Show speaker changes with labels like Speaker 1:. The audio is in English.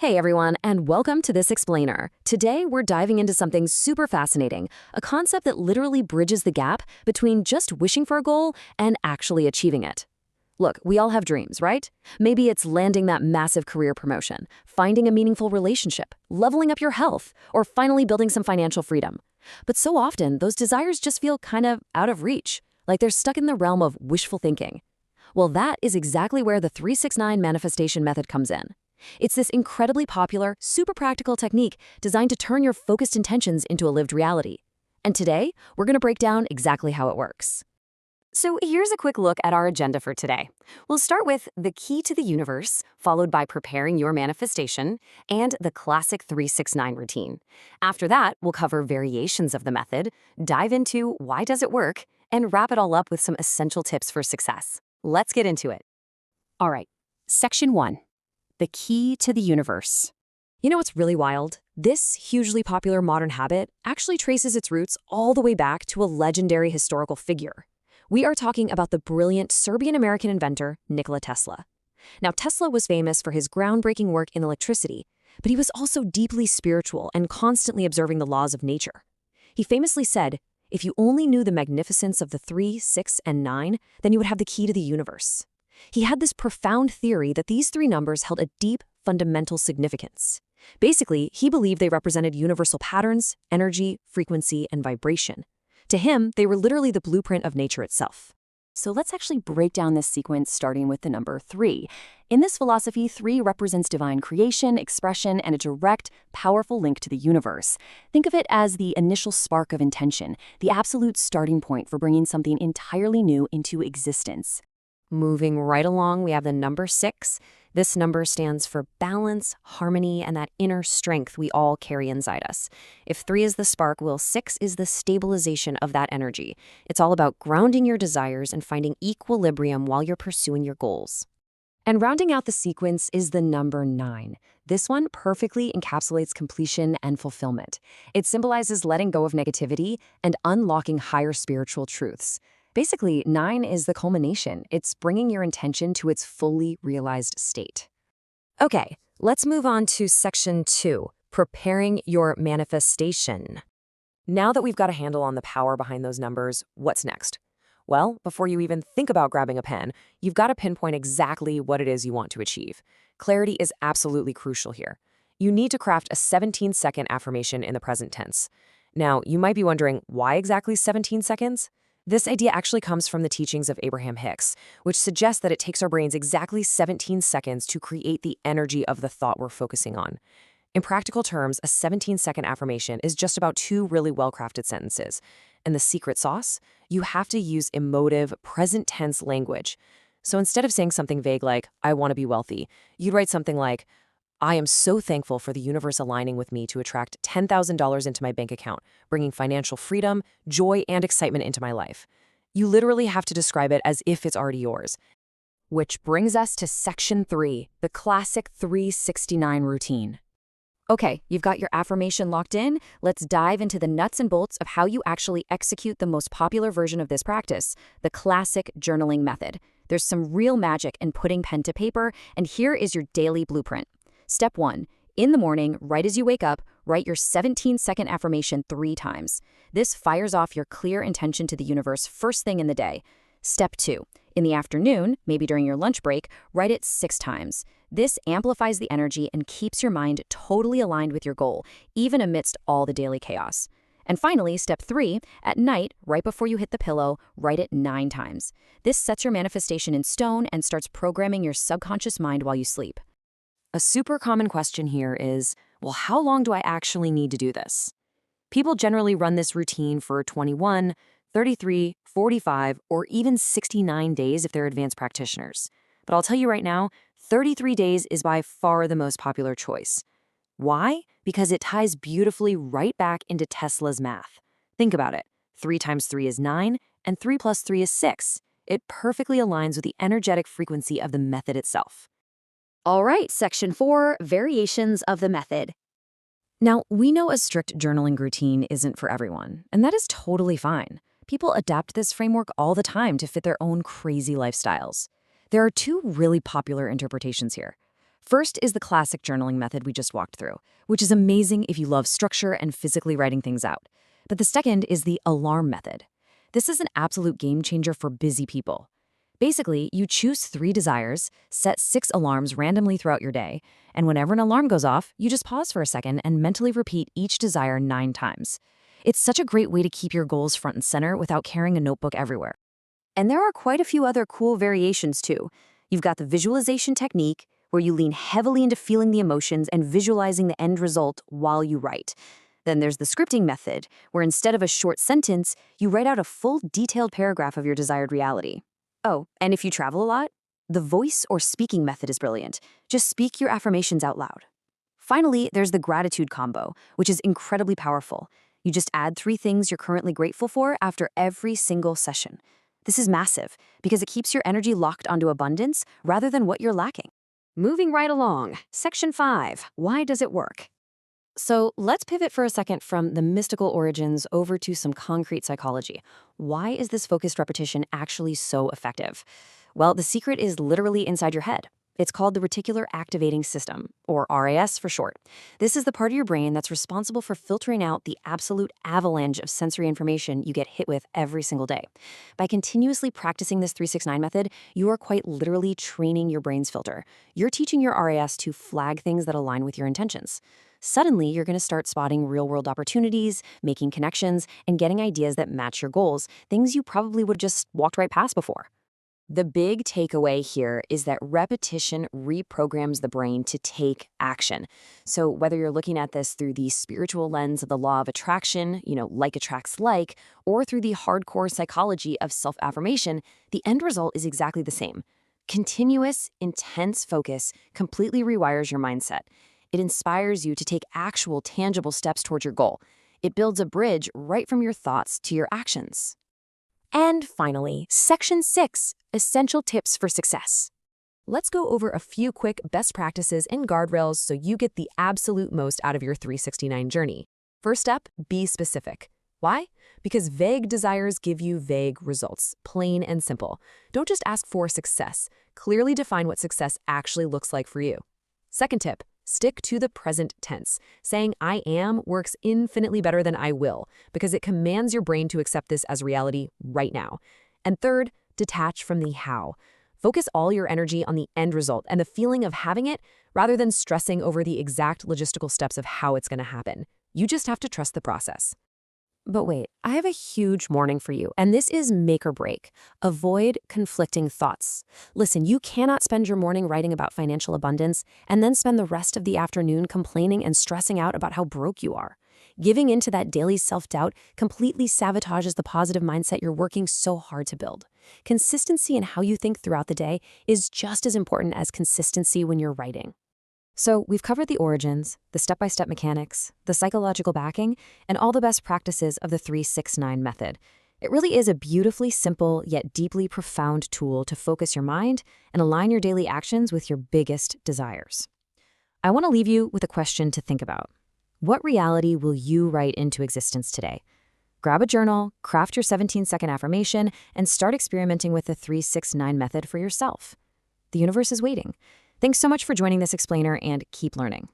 Speaker 1: Hey everyone, and welcome to This Explainer. Today, we're diving into something super fascinating, a concept that literally bridges the gap between just wishing for a goal and actually achieving it. Look, we all have dreams, right? Maybe it's landing that massive career promotion, finding a meaningful relationship, leveling up your health, or finally building some financial freedom. But so often, those desires just feel kind of out of reach, like they're stuck in the realm of wishful thinking. Well, that is exactly where the 369 manifestation method comes in. It's this incredibly popular, super practical technique designed to turn your focused intentions into a lived reality. And today, we're going to break down exactly how it works. So here's a quick look at our agenda for today. We'll start with the key to the universe, followed by preparing your manifestation, and the classic 369 routine. After that, we'll cover variations of the method, dive into why does it work, and wrap it all up with some essential tips for success. Let's get into it. All right, Section 1. The key to the universe. You know what's really wild? This hugely popular modern habit actually traces its roots all the way back to a legendary historical figure. We are talking about the brilliant Serbian-American inventor, Nikola Tesla. Now, Tesla was famous for his groundbreaking work in electricity, but he was also deeply spiritual and constantly observing the laws of nature. He famously said, "If you only knew the magnificence of the 3, 6, and 9, then you would have the key to the universe." He had this profound theory that these three numbers held a deep, fundamental significance. Basically, he believed they represented universal patterns, energy, frequency, and vibration. To him, they were literally the blueprint of nature itself. So let's actually break down this sequence starting with the number 3. In this philosophy, 3 represents divine creation, expression, and a direct, powerful link to the universe. Think of it as the initial spark of intention, the absolute starting point for bringing something entirely new into existence. Moving right along, we have the number 6. This number stands for balance, harmony, and that inner strength we all carry inside us. If 3 is the spark, well, 6 is the stabilization of that energy. It's all about grounding your desires and finding equilibrium while you're pursuing your goals. And rounding out the sequence is the number 9. This one perfectly encapsulates completion and fulfillment. It symbolizes letting go of negativity and unlocking higher spiritual truths. Basically, 9 is the culmination. It's bringing your intention to its fully realized state. Okay, let's move on to Section 2, preparing your manifestation. Now that we've got a handle on the power behind those numbers, what's next? Well, before you even think about grabbing a pen, you've got to pinpoint exactly what it is you want to achieve. Clarity is absolutely crucial here. You need to craft a 17-second affirmation in the present tense. Now, you might be wondering, why exactly 17 seconds? This idea actually comes from the teachings of Abraham Hicks, which suggests that it takes our brains exactly 17 seconds to create the energy of the thought we're focusing on. In practical terms, a 17-second affirmation is just about 2 really well-crafted sentences. And the secret sauce? You have to use emotive, present-tense language. So instead of saying something vague like, "I want to be wealthy," you'd write something like, "I am so thankful for the universe aligning with me to attract $10,000 into my bank account, bringing financial freedom, joy, and excitement into my life." You literally have to describe it as if it's already yours. Which brings us to Section 3, the classic 369 routine. Okay, you've got your affirmation locked in. Let's dive into the nuts and bolts of how you actually execute the most popular version of this practice, the classic journaling method. There's some real magic in putting pen to paper, and here is your daily blueprint. Step 1. In the morning, right as you wake up, write your 17-second affirmation 3 times. This fires off your clear intention to the universe first thing in the day. Step 2. In the afternoon, maybe during your lunch break, write it 6 times. This amplifies the energy and keeps your mind totally aligned with your goal, even amidst all the daily chaos. And finally, step 3, at night, right before you hit the pillow, write it 9 times. This sets your manifestation in stone and starts programming your subconscious mind while you sleep. A super common question here is, well, how long do I actually need to do this? People generally run this routine for 21, 33, 45, or even 69 days if they're advanced practitioners. But I'll tell you right now, 33 days is by far the most popular choice. Why? Because it ties beautifully right back into Tesla's math. Think about it. 3 times 3 is 9, and 3 plus 3 is 6. It perfectly aligns with the energetic frequency of the method itself. All right, Section 4, variations of the method. Now, we know a strict journaling routine isn't for everyone, and that is totally fine. People adapt this framework all the time to fit their own crazy lifestyles. There are 2 really popular interpretations here. First is the classic journaling method we just walked through, which is amazing if you love structure and physically writing things out. But the second is the alarm method. This is an absolute game changer for busy people. Basically, you choose 3 desires, set 6 alarms randomly throughout your day, and whenever an alarm goes off, you just pause for a second and mentally repeat each desire 9 times. It's such a great way to keep your goals front and center without carrying a notebook everywhere. And there are quite a few other cool variations too. You've got the visualization technique, where you lean heavily into feeling the emotions and visualizing the end result while you write. Then there's the scripting method, where instead of a short sentence, you write out a full detailed paragraph of your desired reality. Oh, and if you travel a lot, the voice or speaking method is brilliant. Just speak your affirmations out loud. Finally, there's the gratitude combo, which is incredibly powerful. You just add 3 things you're currently grateful for after every single session. This is massive because it keeps your energy locked onto abundance rather than what you're lacking. Moving right along, Section 5, why does it work? So let's pivot for a second from the mystical origins over to some concrete psychology. Why is this focused repetition actually so effective? Well, the secret is literally inside your head. It's called the reticular activating system, or RAS for short. This is the part of your brain that's responsible for filtering out the absolute avalanche of sensory information you get hit with every single day. By continuously practicing this 369 method, you are quite literally training your brain's filter. You're teaching your RAS to flag things that align with your intentions. Suddenly, you're going to start spotting real-world opportunities, making connections, and getting ideas that match your goals, things you probably would have just walked right past before. The big takeaway here is that repetition reprograms the brain to take action. So whether you're looking at this through the spiritual lens of the law of attraction, like attracts like, or through the hardcore psychology of self-affirmation, the end result is exactly the same. Continuous, intense focus completely rewires your mindset. It inspires you to take actual, tangible steps towards your goal. It builds a bridge right from your thoughts to your actions. And finally, Section 6, Essential Tips for Success. Let's go over a few quick best practices and guardrails so you get the absolute most out of your 369 journey. First up, be specific. Why? Because vague desires give you vague results, plain and simple. Don't just ask for success. Clearly define what success actually looks like for you. Second tip, stick to the present tense. Saying I am works infinitely better than I will because it commands your brain to accept this as reality right now. And third, detach from the how. Focus all your energy on the end result and the feeling of having it rather than stressing over the exact logistical steps of how it's going to happen. You just have to trust the process. But wait, I have a huge warning for you, and this is make or break. Avoid conflicting thoughts. Listen, you cannot spend your morning writing about financial abundance and then spend the rest of the afternoon complaining and stressing out about how broke you are. Giving into that daily self-doubt completely sabotages the positive mindset you're working so hard to build. Consistency in how you think throughout the day is just as important as consistency when you're writing. So we've covered the origins, the step-by-step mechanics, the psychological backing, and all the best practices of the 369 method. It really is a beautifully simple yet deeply profound tool to focus your mind and align your daily actions with your biggest desires. I want to leave you with a question to think about. What reality will you write into existence today? Grab a journal, craft your 17-second affirmation, and start experimenting with the 369 method for yourself. The universe is waiting. Thanks so much for joining this explainer and keep learning.